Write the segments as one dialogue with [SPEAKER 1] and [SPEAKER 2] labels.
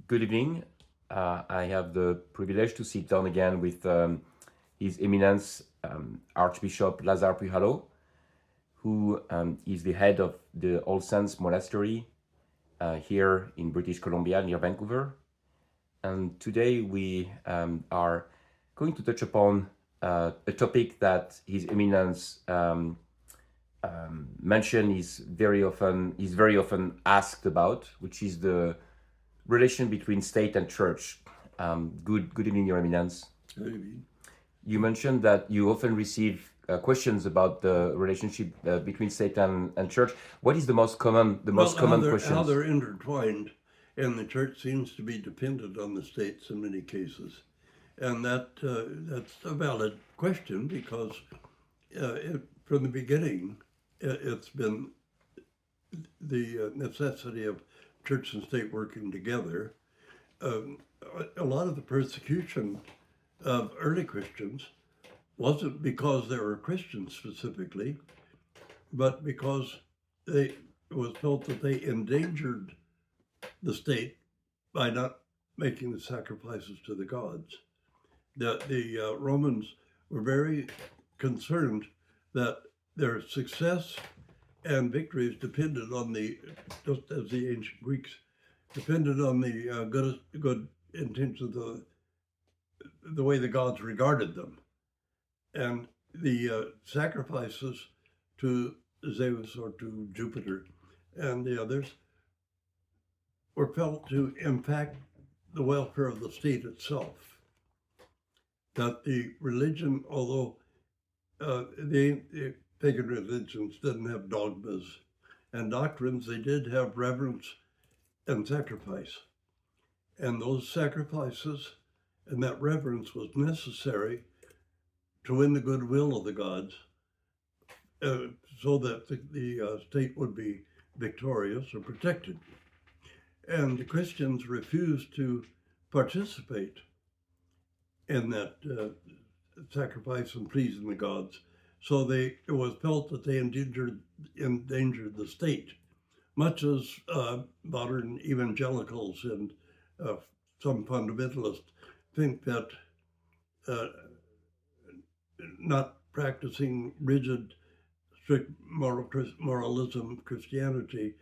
[SPEAKER 1] Good evening. I have the privilege to sit down again with His Eminence Archbishop Lazar Puhalo, who is the head of the All Saints Monastery here in British Columbia near Vancouver. And today we are going to touch upon a topic that His Eminence mentioned is very often asked about, which is the relation between state and church. Good evening, Your Eminence.
[SPEAKER 2] Maybe.
[SPEAKER 1] You mentioned that you often receive questions about the relationship between state and church. What is the most common
[SPEAKER 2] How
[SPEAKER 1] questions?
[SPEAKER 2] they're intertwined, and the church seems to be dependent on the states in many cases, and that's a valid question because from the beginning it's been the necessity of church and state working together. A lot of the persecution of early Christians wasn't because they were Christians specifically, but because it was felt that they endangered the state by not making the sacrifices to the gods. The Romans were very concerned that their success and victories depended on just as the ancient Greeks, depended on the good intentions of the way the gods regarded them. And the sacrifices to Zeus or to Jupiter and the others were felt to impact the welfare of the state itself. That the religion, although the pagan religions didn't have dogmas and doctrines, they did have reverence and sacrifice. And those sacrifices and that reverence was necessary to win the goodwill of the gods so that the state would be victorious or protected. And the Christians refused to participate in that sacrifice and pleasing the gods. So it was felt that they endangered the state, much as modern evangelicals and some fundamentalists think that not practicing rigid, strict moralism Christianity,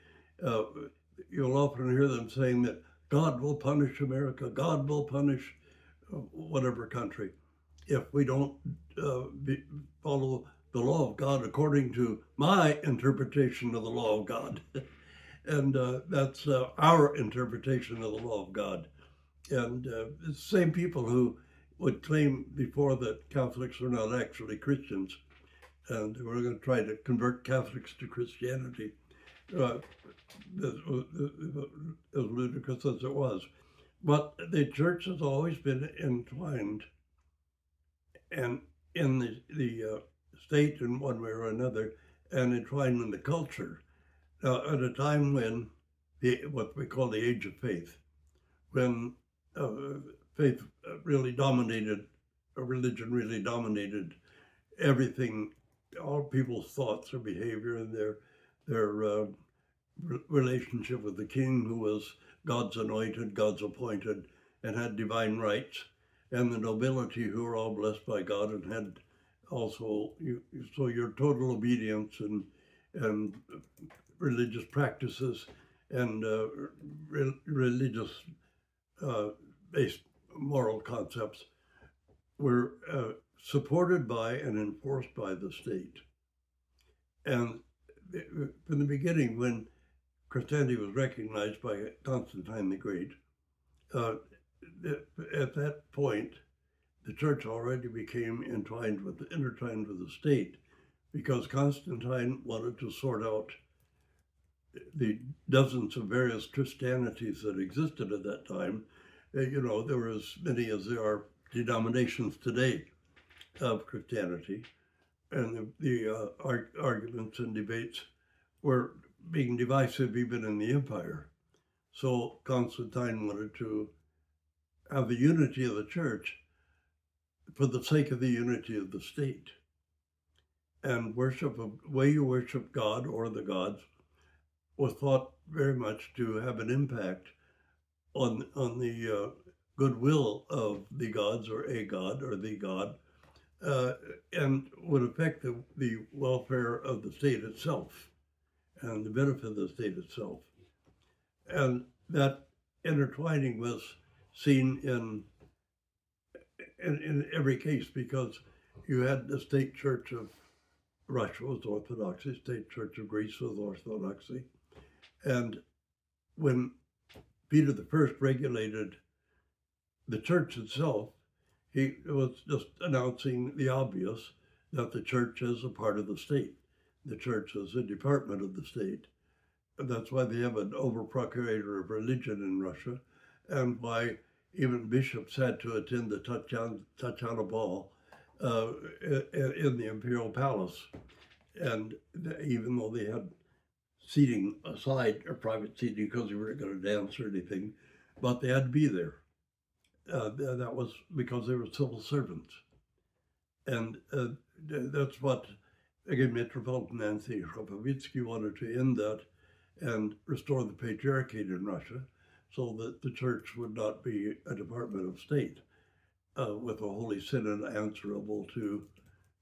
[SPEAKER 2] you'll often hear them saying that God will punish America, God will punish whatever country if we don't follow the law of God according to my interpretation of the law of God. And that's our interpretation of the law of God. And it's the same people who would claim before that Catholics were not actually Christians and they were going to try to convert Catholics to Christianity. As ludicrous as it was. But the church has always been entwined and in the state in one way or another, and entwined in the culture at a time when what we call the age of faith, when faith really dominated, religion really dominated everything, all people's thoughts or behavior and their relationship with the king, who was God's anointed, God's appointed, and had divine rights, and the nobility, who were all blessed by God and had also, so your total obedience and religious practices and religious based moral concepts were supported by and enforced by the state. And from the beginning, when Christianity was recognized by Constantine the Great, at that point, the church already became intertwined with the state, because Constantine wanted to sort out the dozens of various Christianities that existed at that time. There were as many as there are denominations today of Christianity, and the arguments and debates were being divisive even in the empire. So Constantine wanted to have the unity of the church for the sake of the unity of the state. And the way you worship God or the gods was thought very much to have an impact on the goodwill of the gods or a god or the god, uh, and would affect the welfare of the state itself and the benefit of the state itself. And that intertwining was seen in every case, because you had the state church of Russia was Orthodoxy, state church of Greece was Orthodoxy. And when Peter I regulated the church itself, he was just announcing the obvious, that the church is a part of the state. The church is a department of the state. And that's why they have an over-procurator of religion in Russia, and why even bishops had to attend the Tatiana ball in the imperial palace. And even though they had seating aside, or private seating, because they weren't going to dance or anything, but they had to be there. That was because they were civil servants. And that's what, again, Metropolitan Anthony Khrapovitsky wanted to end that and restore the patriarchate in Russia, so that the church would not be a department of state with a Holy Synod answerable to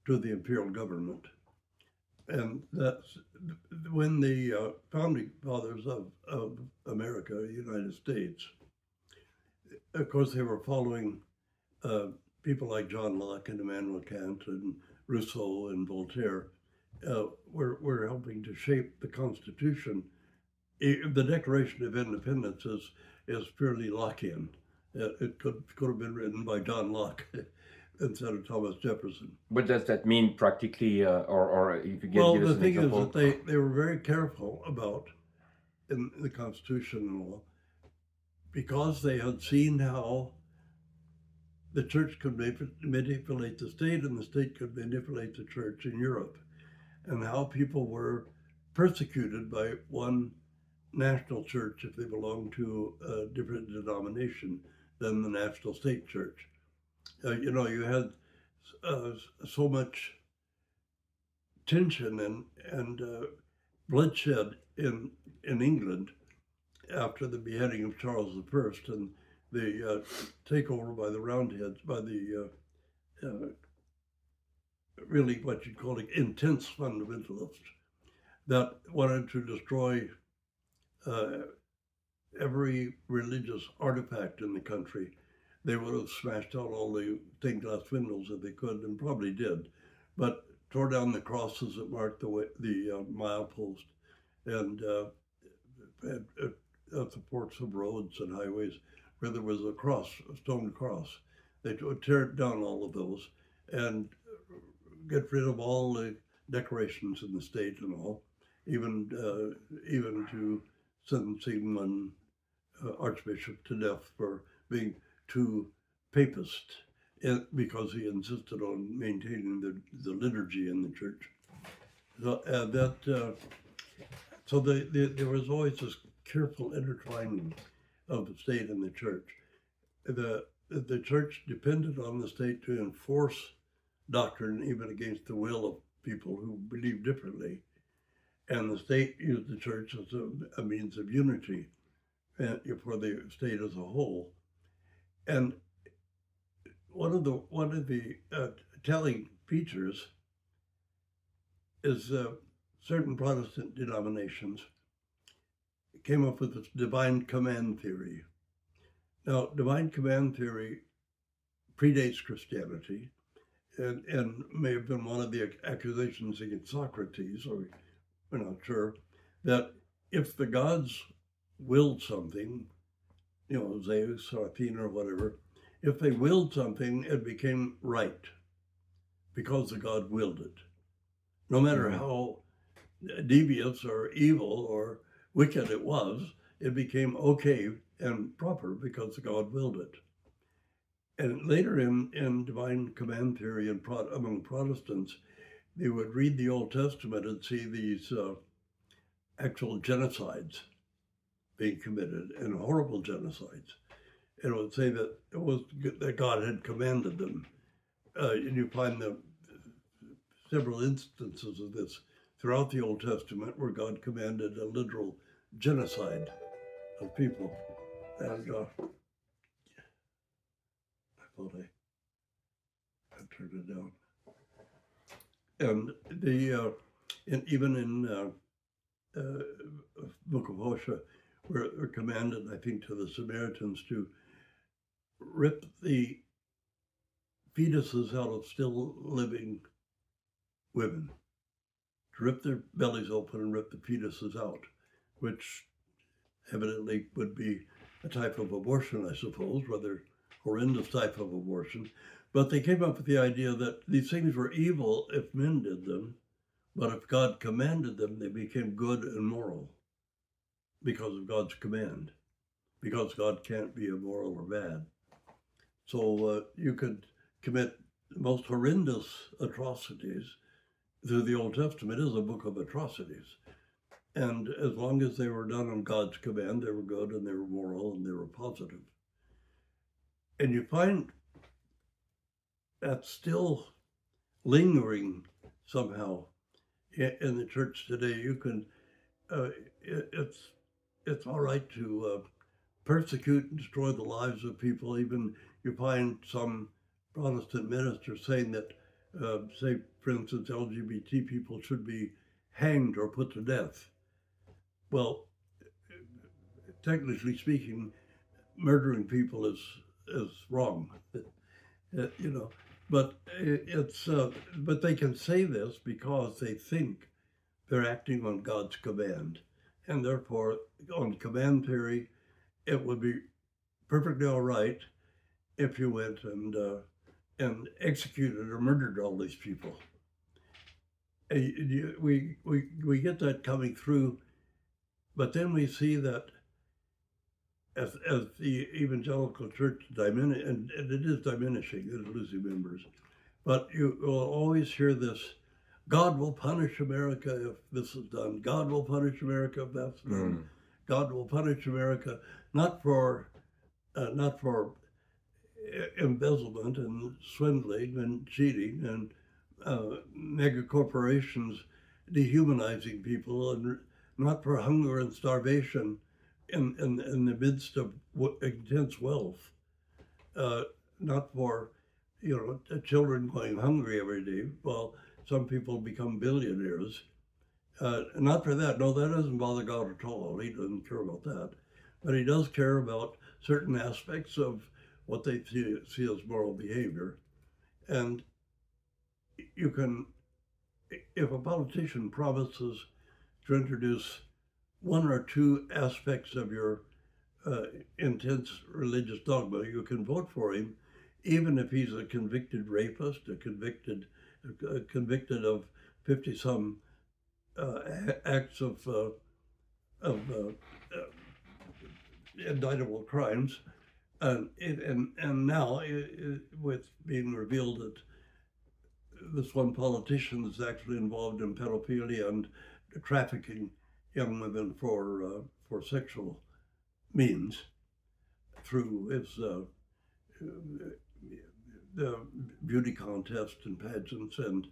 [SPEAKER 2] the imperial government. And that's when the founding fathers of America, the United States, of course, they were following people like John Locke and Immanuel Kant and Rousseau and Voltaire, were helping to shape the Constitution. The Declaration of Independence is purely Lockean. It could have been written by John Locke instead of Thomas Jefferson.
[SPEAKER 1] What does that mean practically, or if you give
[SPEAKER 2] Well,
[SPEAKER 1] us
[SPEAKER 2] the
[SPEAKER 1] an
[SPEAKER 2] thing
[SPEAKER 1] example?
[SPEAKER 2] is that they were very careful about, in the Constitution and law, because they had seen how the church could manipulate the state and the state could manipulate the church in Europe, and how people were persecuted by one national church if they belonged to a different denomination than the national state church. You had so much tension and bloodshed in England after the beheading of Charles I and the takeover by the Roundheads, by the really what you'd call intense fundamentalists that wanted to destroy every religious artifact in the country. They would have smashed out all the stained glass windows if they could, and probably did, but tore down the crosses that marked the milepost, and at the forks of roads and highways where there was a cross, a stone cross. They would tear down all of those and get rid of all the decorations in the state and all, even to sentencing one archbishop to death for being too papist, because he insisted on maintaining the liturgy in the church. So there was always this careful intertwining of the state and the church. The church depended on the state to enforce doctrine even against the will of people who believed differently, and the state used the church as a means of unity for the state as a whole. And one of the telling features is certain Protestant denominations came up with this divine command theory. Now, divine command theory predates Christianity, and may have been one of the accusations against Socrates, or we're not sure, that if the gods willed something, Zeus or Athena or whatever, if they willed something, it became right because the god willed it. No matter how devious or evil or wicked it was, it became okay and proper because the god willed it. And later in divine command theory among Protestants, they would read the Old Testament and see these actual genocides being committed, and horrible genocides. And it would say that that God had commanded them. And you find several instances of this throughout the Old Testament where God commanded a literal genocide of people. And I thought I turned it down. And even in Book of Hosea, we're commanded, I think, to the Samaritans to rip the fetuses out of still living women, to rip their bellies open and rip the fetuses out, which evidently would be a type of abortion, I suppose, rather horrendous type of abortion. But they came up with the idea that these things were evil if men did them, but if God commanded them, they became good and moral because of God's command, because God can't be immoral or bad. So you could commit the most horrendous atrocities through the Old Testament. Is a book of atrocities. And as long as they were done on God's command, they were good and they were moral and they were positive. And you find that's still lingering somehow in the church today. You can, it's all right to persecute and destroy the lives of people. Even you find some Protestant ministers saying that, say, for instance, LGBT people should be hanged or put to death. Well, technically speaking, murdering people is wrong, But but they can say this because they think they're acting on God's command, and therefore, on command theory, it would be perfectly all right if you went and executed or murdered all these people. We get that coming through, but then we see that as the evangelical church diminishes, and it is diminishing, it is losing members, but you will always hear this: God will punish America if this is done. God will punish America if that's done. God will punish America not for embezzlement and swindling and cheating and mega corporations dehumanizing people, and not for hunger and starvation in the midst of intense wealth, not for children going hungry every day while some people become billionaires. Not for that. No, that doesn't bother God at all. He doesn't care about that. But he does care about certain aspects of what they see as moral behavior. And you can, if a politician promises to introduce one or two aspects of your intense religious dogma, you can vote for him, even if he's a convicted rapist, convicted of 50-some acts of indictable crimes, and now with being revealed that this one politician is actually involved in pedophilia and trafficking young women for sexual means through his the beauty contests and pageants and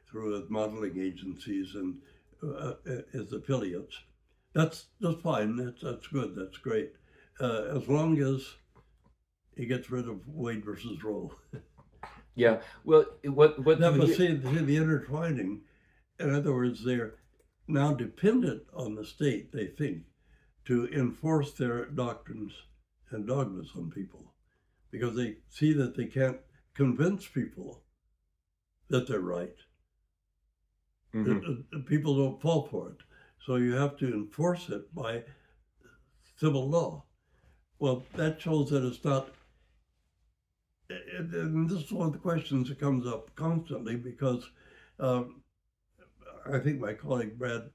[SPEAKER 2] through his modeling agencies and his affiliates. That's fine. That's good. That's great. As long as he gets rid of Wade versus Roe.
[SPEAKER 1] Yeah. Well, what
[SPEAKER 2] that was the intertwining. In other words, they're now dependent on the state, they think, to enforce their doctrines and dogmas on people, because they see that they can't convince people that they're right. Mm-hmm. People don't fall for it. So you have to enforce it by civil law. Well, that shows that it's not, and this is one of the questions that comes up constantly, because I think my colleague Brad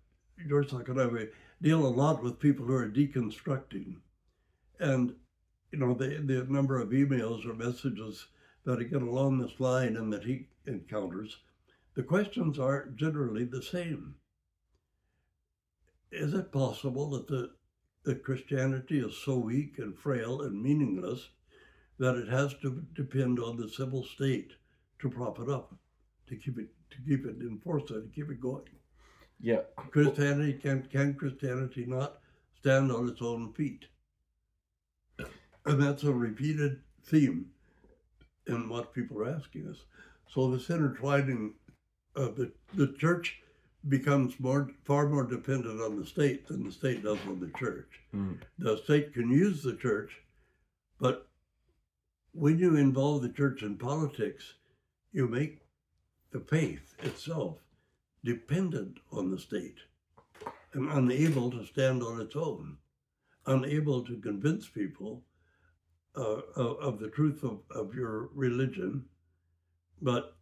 [SPEAKER 2] Dorsock and I deal a lot with people who are deconstructing. And, the number of emails or messages that get along this line and that he encounters, the questions are generally the same. Is it possible that Christianity is so weak and frail and meaningless that it has to depend on the civil state to prop it up, to keep it enforced, to keep it going?
[SPEAKER 1] Yeah.
[SPEAKER 2] Christianity can Christianity not stand on its own feet? And that's a repeated theme in what people are asking us. So this intertwining of the church becomes far more dependent on the state than the state does on the church.
[SPEAKER 1] Mm.
[SPEAKER 2] The state can use the church, but when you involve the church in politics, you make the faith itself dependent on the state and unable to stand on its own, unable to convince people of the truth of your religion. But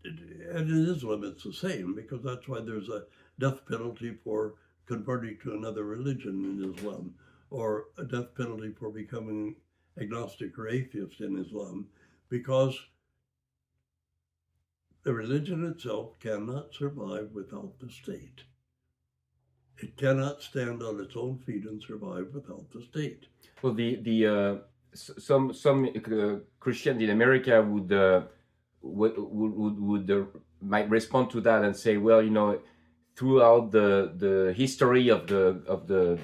[SPEAKER 2] and in Islam, it's the same, because that's why there's a death penalty for converting to another religion in Islam, or a death penalty for becoming agnostic or atheist in Islam, because the religion itself cannot survive without the state. It cannot stand on its own feet and survive without the state.
[SPEAKER 1] Well, some Christians in America might respond to that and say, well, throughout the history of the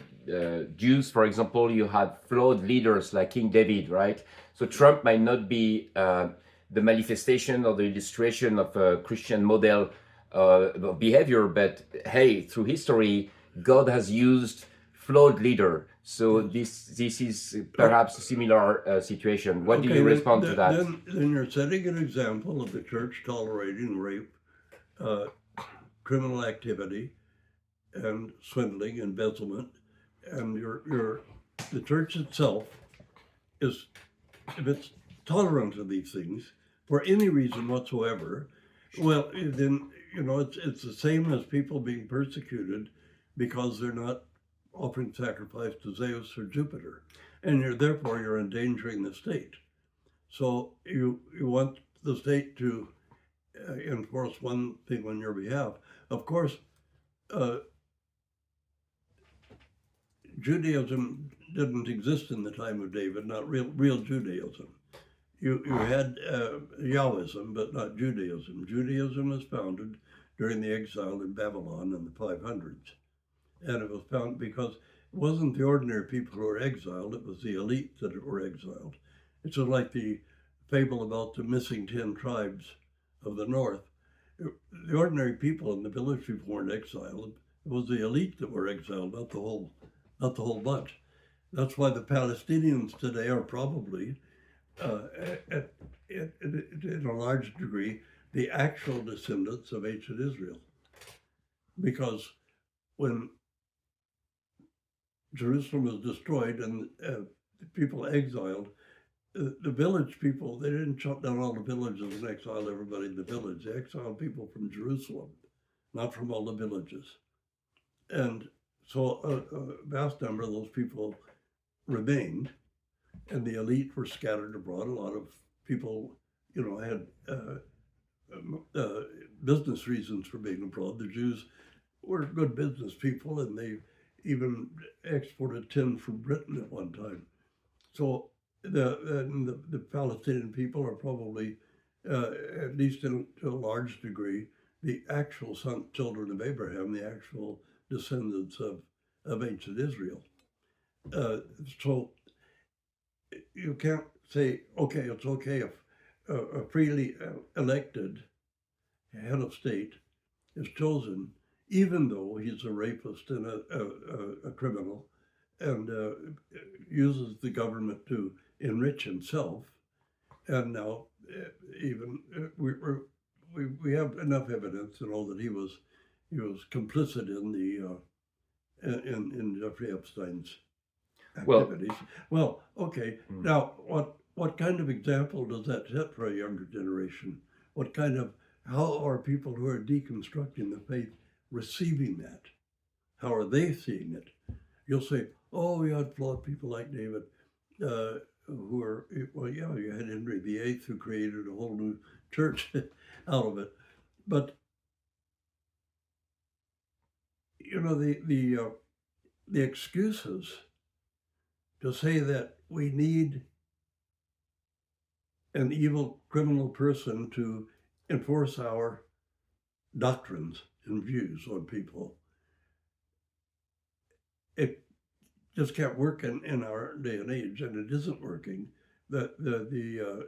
[SPEAKER 1] Jews, for example, you had flawed leaders like King David, right? So Trump might not be the manifestation or the illustration of a Christian model of behavior, but hey, through history, God has used flawed leader. So this is perhaps a similar situation. What do you respond to that?
[SPEAKER 2] Then you're setting an example of the church tolerating rape, criminal activity, and swindling, embezzlement, and the church itself is, if it's tolerant of these things for any reason whatsoever, well, then it's the same as people being persecuted because they're not offering sacrifice to Zeus or Jupiter, and therefore you're endangering the state. So you want the state to enforce one thing on your behalf. Of course, Judaism didn't exist in the time of David, not real Judaism. You had Yahwism, but not Judaism. Judaism was founded during the exile in Babylon in the 500s. And it was found because it wasn't the ordinary people who were exiled, it was the elite that were exiled. It's sort of like the fable about the missing 10 tribes of the north. The ordinary people in the village people weren't exiled. It was the elite that were exiled, not the whole bunch. That's why the Palestinians today are probably, in a large degree, the actual descendants of ancient Israel. Because when Jerusalem was destroyed and people exiled, the village people, they didn't shut down all the villages and exile everybody in the village. They exiled people from Jerusalem, not from all the villages. And so a vast number of those people remained, and the elite were scattered abroad. A lot of people, had business reasons for being abroad. The Jews were good business people, and they even exported tin from Britain at one time. So the Palestinian people are probably, at least to a large degree, the actual children of Abraham, the actual descendants of ancient Israel. So you can't say, okay, it's okay if a freely elected head of state is chosen, even though he's a rapist and a criminal, and uses the government to enrich himself. And now, even we have enough evidence to know that he was complicit in in Jeffrey Epstein's activities. Well, okay. Now, what kind of example does that set for a younger generation? How are people who are deconstructing the faith receiving that? How are they seeing it? You'll say, oh, we had flawed people like David, who are, well, yeah, you had Henry VIII, who created a whole new church out of it. But, the excuses to say that we need an evil criminal person to enforce our doctrines and views on people, it just can't work in our day and age, and it isn't working. The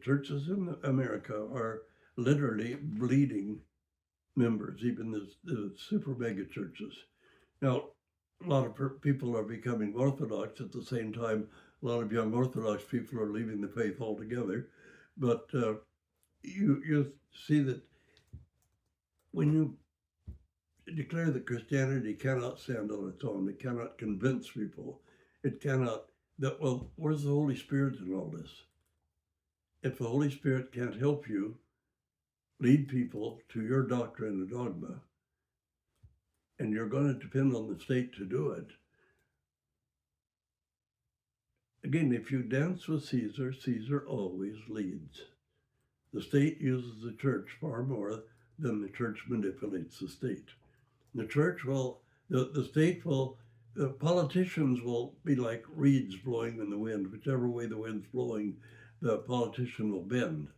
[SPEAKER 2] churches in America are literally bleeding members, even the super mega churches. Now, a lot of people are becoming Orthodox at the same time. A lot of young Orthodox people are leaving the faith altogether. But you see that when you declare that Christianity cannot stand on its own, it cannot convince people, it cannot, well, where's the Holy Spirit in all this? If the Holy Spirit can't help you lead people to your doctrine and dogma, and you're going to depend on the state to do it, again, if you dance with Caesar, Caesar always leads. The state uses the church far more than the church manipulates the state. The church will, the state will, the politicians will be like reeds blowing in the wind. Whichever way the wind's blowing, the politician will bend.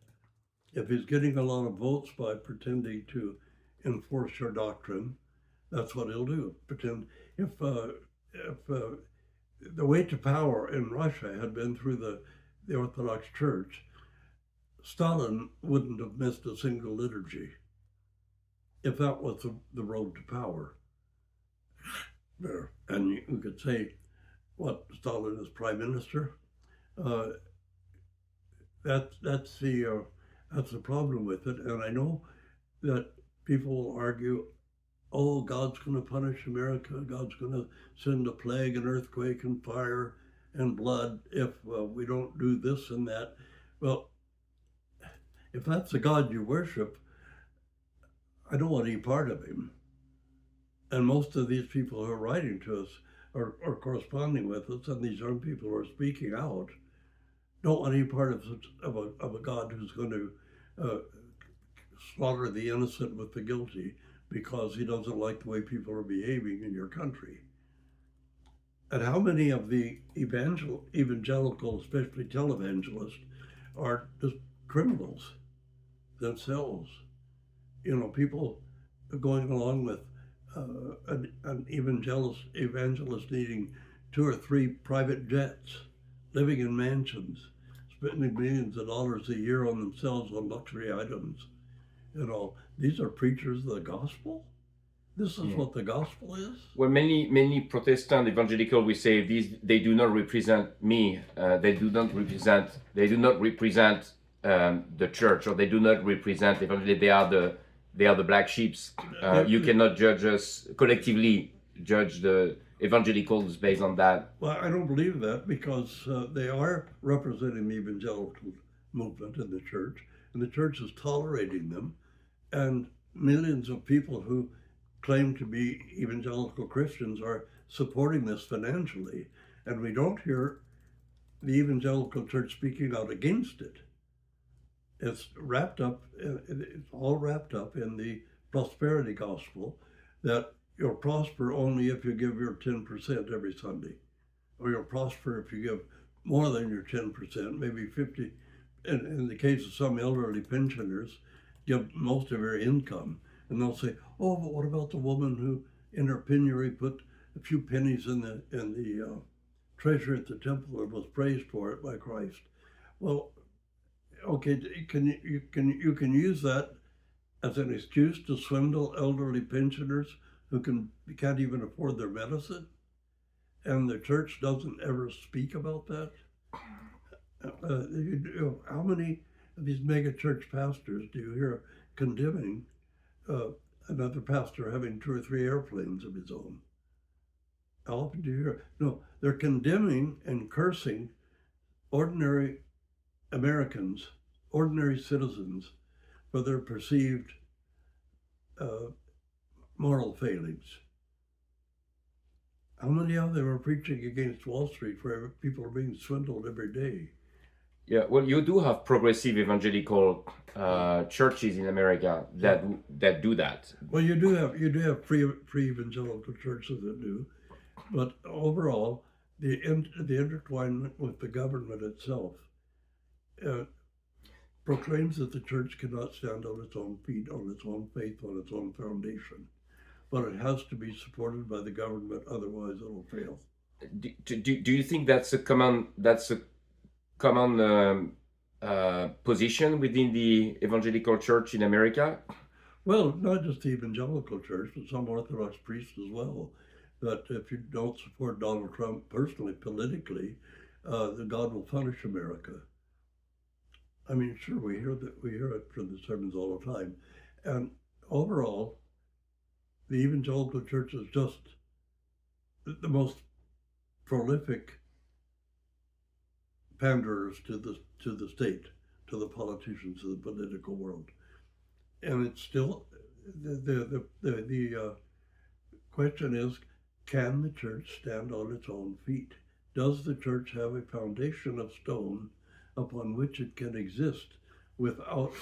[SPEAKER 2] If he's getting a lot of votes by pretending to enforce your doctrine, that's what he'll do. Pretend. If the way to power in Russia had been through the Orthodox Church, Stalin wouldn't have missed a single liturgy if that was the road to power. There. And you could say, what, Stalin is prime minister? That's the problem with it. And I know that people will argue, oh, God's going to punish America. God's going to send a plague, an earthquake, and fire and blood if we don't do this and that. Well, if that's the God you worship, I don't want any part of him. And most of these people who are writing to us or corresponding with us, and these young people who are speaking out, don't want any part of a God who's going to slaughter the innocent with the guilty because he doesn't like the way people are behaving in your country. And how many of the evangelical, especially televangelists, are just criminals themselves? You know, people going along with an evangelist needing 2 or 3 private jets, living in mansions, spending millions of dollars a year on themselves on luxury items. You know, these are preachers of the gospel. This is what the gospel is.
[SPEAKER 1] Well, many Protestant evangelical we say they do not represent me. They do not represent the church, or they do not represent evangelical. They are the black sheeps. You cannot judge us collectively. Judge the evangelicals based on that.
[SPEAKER 2] Well, I don't believe that, because they are representing the evangelical movement in the church, and the church is tolerating them, and millions of people who claim to be evangelical Christians are supporting this financially, and we don't hear the evangelical church speaking out against it. It's all wrapped up in the prosperity gospel, that you'll prosper only if you give your 10% every Sunday, or you'll prosper if you give more than your 10%, maybe 50. In the case of some elderly pensioners, give most of your income, and they'll say, "Oh, but what about the woman who, in her penury, put a few pennies in the treasure at the temple and was praised for it by Christ?" Well, okay, you can use that as an excuse to swindle elderly pensioners who can't even afford their medicine, and the church doesn't ever speak about that. How many of these mega church pastors do you hear condemning another pastor having 2 or 3 airplanes of his own? How often do you hear? No, they're condemning and cursing ordinary Americans, ordinary citizens, for their perceived moral failings. How many of them are preaching against Wall Street, where people are being swindled every day?
[SPEAKER 1] Yeah, well, you do have progressive evangelical churches in America that do that.
[SPEAKER 2] Well, you do have pre-evangelical churches that do, but overall, the intertwinement with the government itself proclaims that the church cannot stand on its own feet, on its own faith, on its own foundation, but it has to be supported by the government, otherwise it'll fail.
[SPEAKER 1] do you think that's a common position within the evangelical church in America?
[SPEAKER 2] Well, not just the evangelical church, but some Orthodox priests as well. That if you don't support Donald Trump personally, politically, that God will punish America. I mean, sure, we hear it from the sermons all the time, and overall, the evangelical church is just the most prolific panderers to the state, to the politicians, to the political world, and it's still the question is, can the church stand on its own feet? Does the church have a foundation of stone upon which it can exist without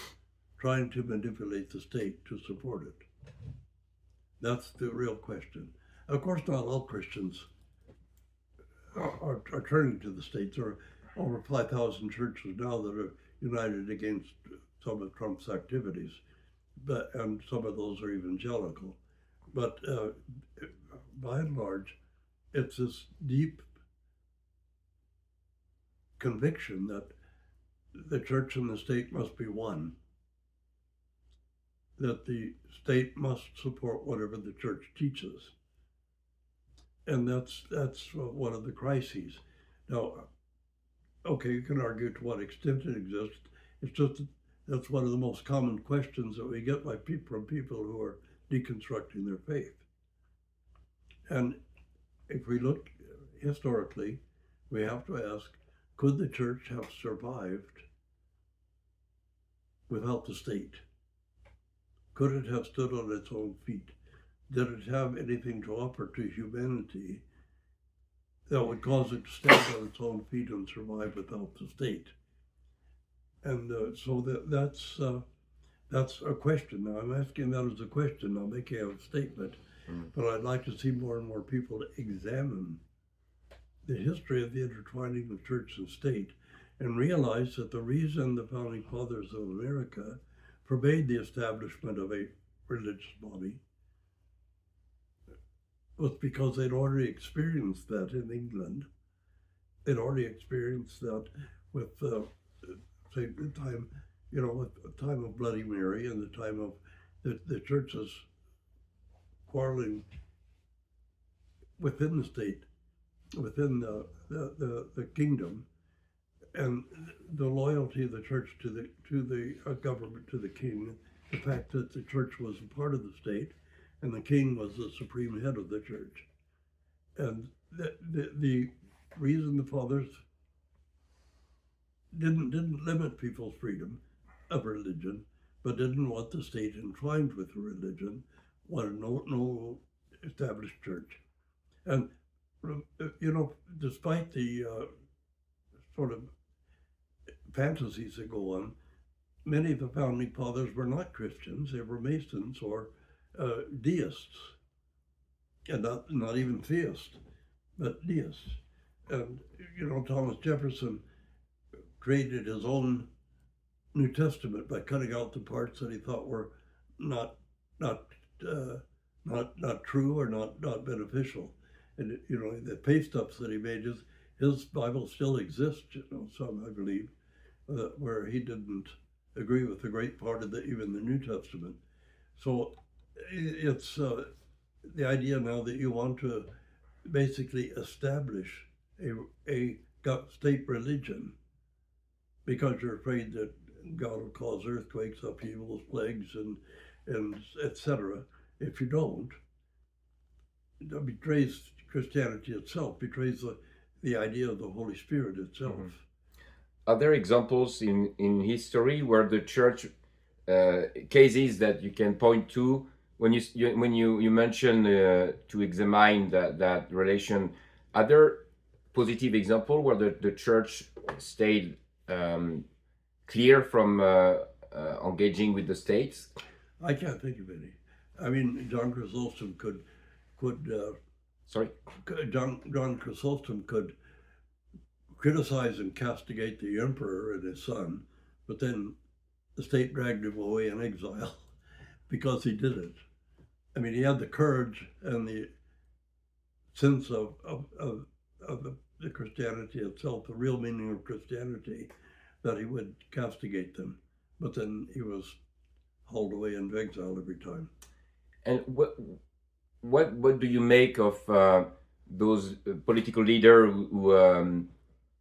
[SPEAKER 2] trying to manipulate the state to support it? That's the real question. Of course, not all Christians are turning to the state. There are over 5,000 churches now that are united against some of Trump's activities, and some of those are evangelical. But by and large, it's this deep conviction that the church and the state must be one, that the state must support whatever the church teaches. And that's one of the crises. Now, okay, you can argue to what extent it exists. It's just that's one of the most common questions that we get from people who are deconstructing their faith. And if we look historically, we have to ask, could the church have survived without the state? Could it have stood on its own feet? Did it have anything to offer to humanity that would cause it to stand on its own feet and survive without the state? And so that's a question. Now, I'm asking that as a question, not making a statement, but I'd like to see more and more people examine the history of the intertwining of church and state and realize that the reason the founding fathers of America forbade the establishment of a religious body was because they'd already experienced that in England. They'd already experienced that with, say, the time, with the time of Bloody Mary and the time of the churches quarreling within the state, within the kingdom, and the loyalty of the church to the government, to the king, the fact that the church was a part of the state, and the king was the supreme head of the church. And the reason the fathers didn't limit people's freedom of religion, but didn't want the state entwined with the religion, wanted no established church. And, despite the sort of fantasies that go on, many of the founding fathers were not Christians. They were Masons or deists, and not even theists, but deists. And Thomas Jefferson created his own New Testament by cutting out the parts that he thought were not true or not beneficial. And the paste-ups that he made, his Bible still exists. Some I believe, where he didn't agree with a great part of even the New Testament. So it's the idea now that you want to basically establish a state religion because you're afraid that God will cause earthquakes, upheavals, plagues, and etc. If you don't, it betrays Christianity itself, betrays the idea of the Holy Spirit itself.
[SPEAKER 1] Mm-hmm. Are there examples in history where the church cases that you can point to when you mention to examine that relation? Are there positive example where the church stayed clear from engaging with the states?
[SPEAKER 2] I can't think of any. I mean, John Chrysostom could
[SPEAKER 1] Sorry?
[SPEAKER 2] John Chrysostom could criticize and castigate the emperor and his son, but then the state dragged him away in exile because he did it. I mean, he had the courage and the sense of of the Christianity itself, the real meaning of Christianity, that he would castigate them. But then he was hauled away into exile every time.
[SPEAKER 1] And what do you make of those political leaders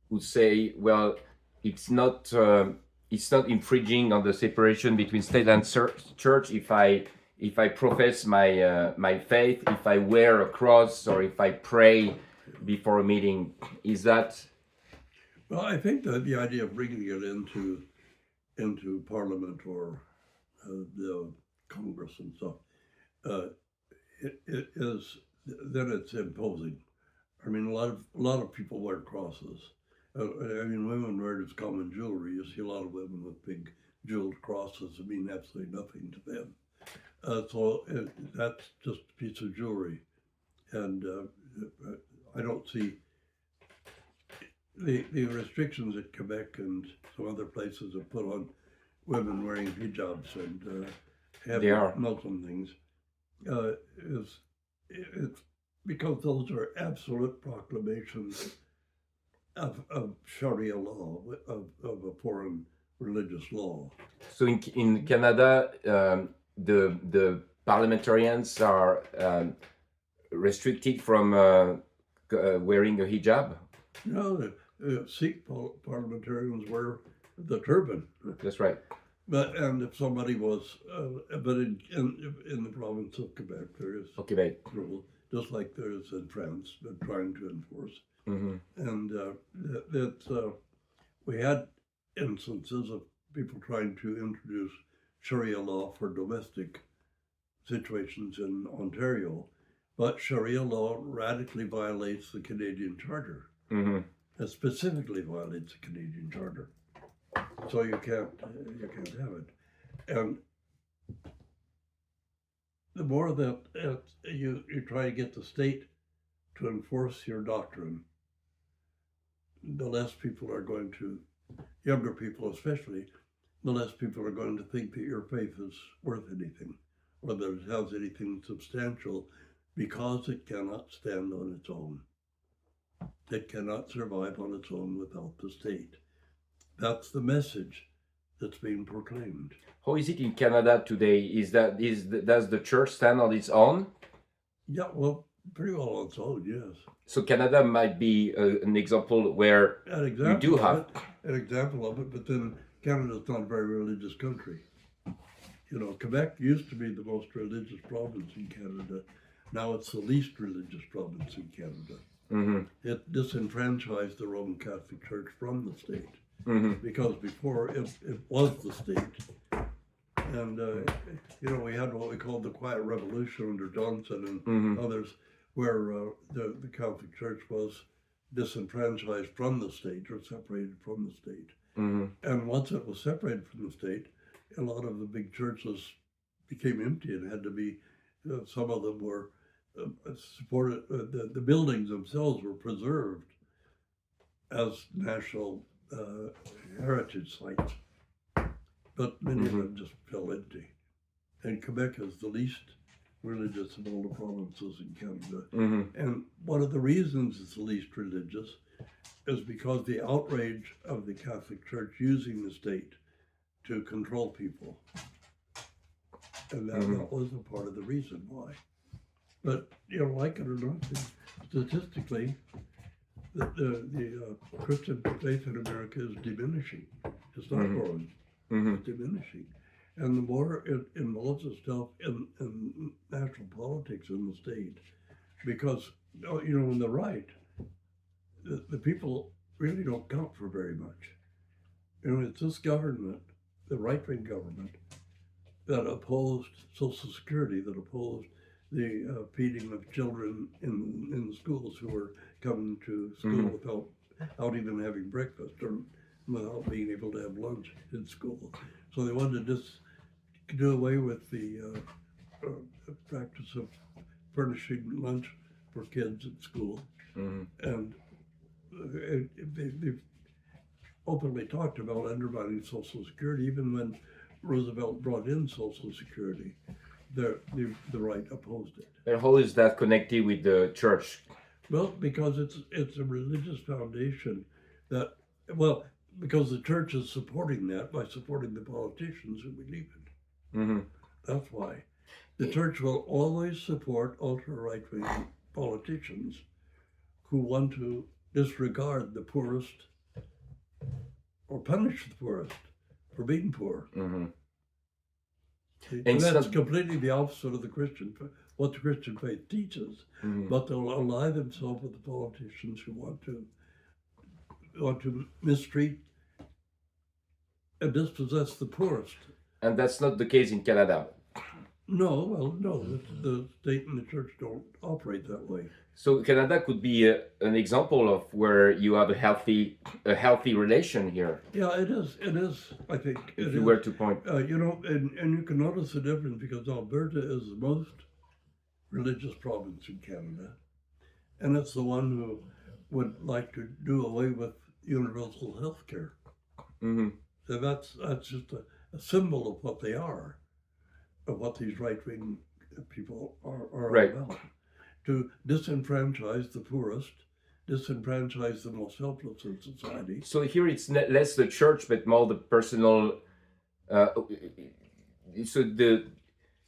[SPEAKER 1] who say, well, it's not infringing on the separation between state and church if I profess my faith, if I wear a cross, or if I pray before a meeting? Is that?
[SPEAKER 2] Well, I think that the idea of bringing it into Parliament or the Congress and stuff, it is, then it's imposing. I mean, a lot of people wear crosses. I mean, women wear it as common jewelry. You see a lot of women with big jeweled crosses that mean absolutely nothing to them. So that's just a piece of jewelry, and I don't see the restrictions that Quebec and some other places have put on women wearing hijabs and having Muslim things. It's because those are absolute proclamations of Sharia law, of a foreign religious law.
[SPEAKER 1] So in Canada, the parliamentarians are restricted from wearing a hijab?
[SPEAKER 2] No, the Sikh parliamentarians wear the turban.
[SPEAKER 1] That's right.
[SPEAKER 2] And if somebody was, but in the province of Quebec, there is rule, just like there is in France, they're trying to enforce.
[SPEAKER 1] Mm-hmm.
[SPEAKER 2] And we had instances of people trying to introduce Sharia law for domestic situations in Ontario, but Sharia law radically violates the Canadian Charter.
[SPEAKER 1] Mm-hmm.
[SPEAKER 2] It specifically violates the Canadian Charter. So you can't have it. And the more that you try to get the state to enforce your doctrine, the less people are going to, younger people especially, the less people are going to think that your faith is worth anything, or that it has anything substantial, because it cannot stand on its own. It cannot survive on its own without the state. That's the message that's being proclaimed.
[SPEAKER 1] How is it in Canada today? Does the church stand on its own?
[SPEAKER 2] Yeah, well, pretty well on its own, yes.
[SPEAKER 1] So Canada might be an example where you do have
[SPEAKER 2] an example of it, but then Canada's not a very religious country. You know, Quebec used to be the most religious province in Canada. Now it's the least religious province in Canada.
[SPEAKER 1] Mm-hmm.
[SPEAKER 2] It disenfranchised the Roman Catholic Church from the state.
[SPEAKER 1] Mm-hmm.
[SPEAKER 2] Because before it was the state. And, you know, we had what we called the Quiet Revolution under Johnson and others, where the Catholic Church was disenfranchised from the state or separated from the state.
[SPEAKER 1] Mm-hmm.
[SPEAKER 2] And once it was separated from the state, a lot of the big churches became empty and had to be, some of them were supported, the buildings themselves were preserved as national heritage sites, but many of them just fell empty. And Quebec is the least religious of all the provinces in Canada. Mm-hmm. And one of the reasons it's the least religious is because the outrage of the Catholic Church using the state to control people. And that was a part of the reason why. But, you know, like it or not, statistically, the Christian faith in America is diminishing. It's not growing. It's diminishing. And the more it involves itself in national politics in the state, because, you know, on the right, the people really don't count for very much. You know, it's this government, the right-wing government, that opposed Social Security, that opposed the feeding of children in the schools who were coming to school without even having breakfast or without being able to have lunch in school. So they wanted to just do away with the practice of furnishing lunch for kids at school. And they've openly talked about undermining Social Security. Even when Roosevelt brought in Social Security, the right opposed it.
[SPEAKER 1] And how is that connected with the church?
[SPEAKER 2] Well, because it's a religious foundation that, well, because the church is supporting that by supporting the politicians who believe it.
[SPEAKER 1] Mm-hmm.
[SPEAKER 2] That's why. The church will always support ultra-right-wing politicians who want to disregard the poorest or punish the poorest for being poor.
[SPEAKER 1] Mm-hmm.
[SPEAKER 2] And that's completely the opposite of what the Christian faith teaches.
[SPEAKER 1] Mm-hmm.
[SPEAKER 2] But they'll ally themselves with the politicians who want to mistreat and dispossess the poorest.
[SPEAKER 1] And that's not the case in Canada.
[SPEAKER 2] No, the state and the church don't operate that way.
[SPEAKER 1] So Canada could be an example of where you have a healthy relation here.
[SPEAKER 2] Yeah, it is. I think.
[SPEAKER 1] If you were to point,
[SPEAKER 2] and you can notice the difference because Alberta is the most religious province in Canada, and it's the one who would like to do away with universal health care.
[SPEAKER 1] mm-hmm.
[SPEAKER 2] So that's just a symbol of what they are, of what these right-wing people are
[SPEAKER 1] Right.
[SPEAKER 2] about. To disenfranchise the poorest, disenfranchise the most helpless in society.
[SPEAKER 1] So here it's less the church, but more the personal.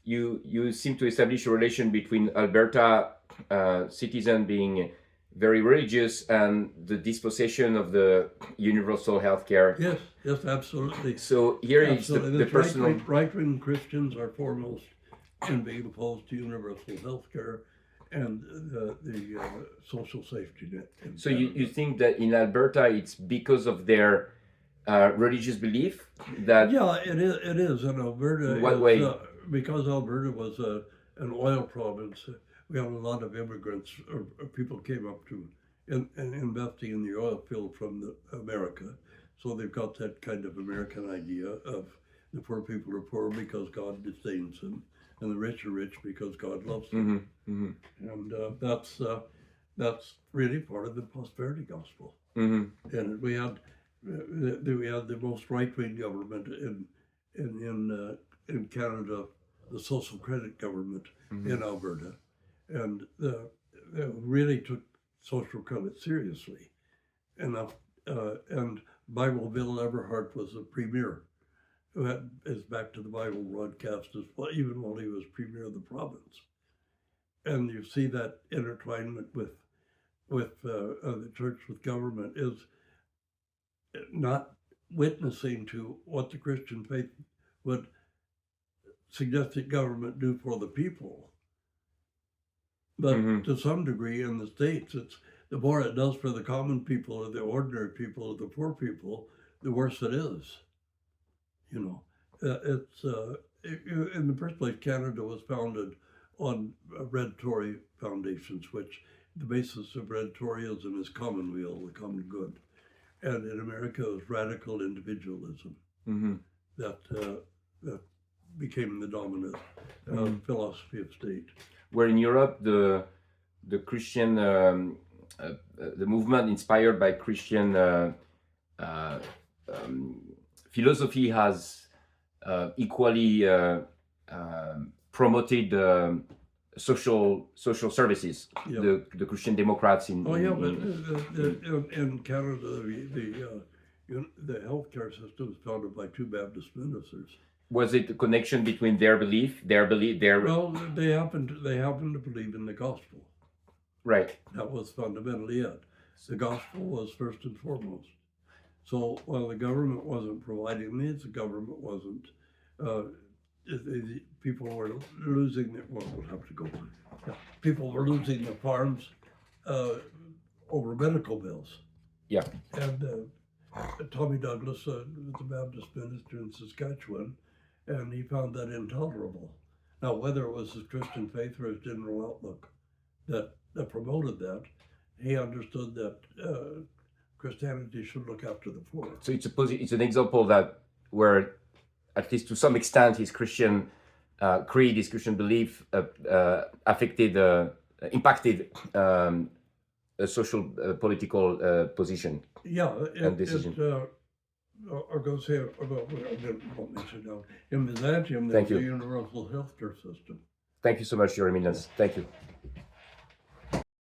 [SPEAKER 1] You seem to establish a relation between Alberta citizen being very religious and the dispossession of the universal healthcare.
[SPEAKER 2] Yes, absolutely.
[SPEAKER 1] So here is the personal.
[SPEAKER 2] Right-wing Christians are foremost in being opposed to universal healthcare and the social safety net.
[SPEAKER 1] So you think that in Alberta it's because of their religious belief that?
[SPEAKER 2] Yeah, it is. In Alberta,
[SPEAKER 1] in what way?
[SPEAKER 2] Because Alberta was an oil province, we have a lot of immigrants or people came up to and investing in the oil field from America. So they've got that kind of American idea of the poor people are poor because God disdains them, and the rich are rich because God loves them.
[SPEAKER 1] Mm-hmm. Mm-hmm.
[SPEAKER 2] And that's really part of the prosperity gospel.
[SPEAKER 1] Mm-hmm.
[SPEAKER 2] And we had the most right-wing government in Canada, the social credit government
[SPEAKER 1] mm-hmm.
[SPEAKER 2] in Alberta, and they really took social credit seriously. And Bible Bill Everhart was the premier, who had his Back to the Bible broadcast as well, even while he was premier of the province. And you see that intertwinement with the church with government is not witnessing to what the Christian faith would suggest that government do for the people. But
[SPEAKER 1] mm-hmm.
[SPEAKER 2] to some degree in the States, it's the more it does for the common people or the ordinary people or the poor people, the worse it is. In the first place, Canada was founded on Red Tory foundations, which the basis of Red Toryism is commonweal, the common good. And in America, it was radical individualism
[SPEAKER 1] mm-hmm.
[SPEAKER 2] that became the dominant philosophy of state.
[SPEAKER 1] Where in Europe, the Christian, the movement inspired by Christian philosophy has equally promoted social services.
[SPEAKER 2] Yeah.
[SPEAKER 1] The Christian Democrats in.
[SPEAKER 2] But in Canada, the healthcare system is founded by two Baptist ministers.
[SPEAKER 1] Was it a connection between their belief?
[SPEAKER 2] Well, they happen to believe in the gospel.
[SPEAKER 1] Right.
[SPEAKER 2] That was fundamentally it. The gospel was first and foremost. So while the government wasn't providing needs, the government wasn't. People were losing their. Well, we'll have to go. Yeah. People were losing their farms over medical bills.
[SPEAKER 1] Yeah.
[SPEAKER 2] And Tommy Douglas was a Baptist minister in Saskatchewan, and he found that intolerable. Now, whether it was his Christian faith or his general outlook that promoted that, he understood that Christianity should look after the poor.
[SPEAKER 1] So it's an example that where, at least to some extent, his Christian creed, his Christian belief impacted a social political position.
[SPEAKER 2] Yeah,
[SPEAKER 1] and decision.
[SPEAKER 2] I'm going to say about what I didn't mention now. In Byzantium, there's a universal healthcare system.
[SPEAKER 1] Thank you so much, Your Eminence. Thank you.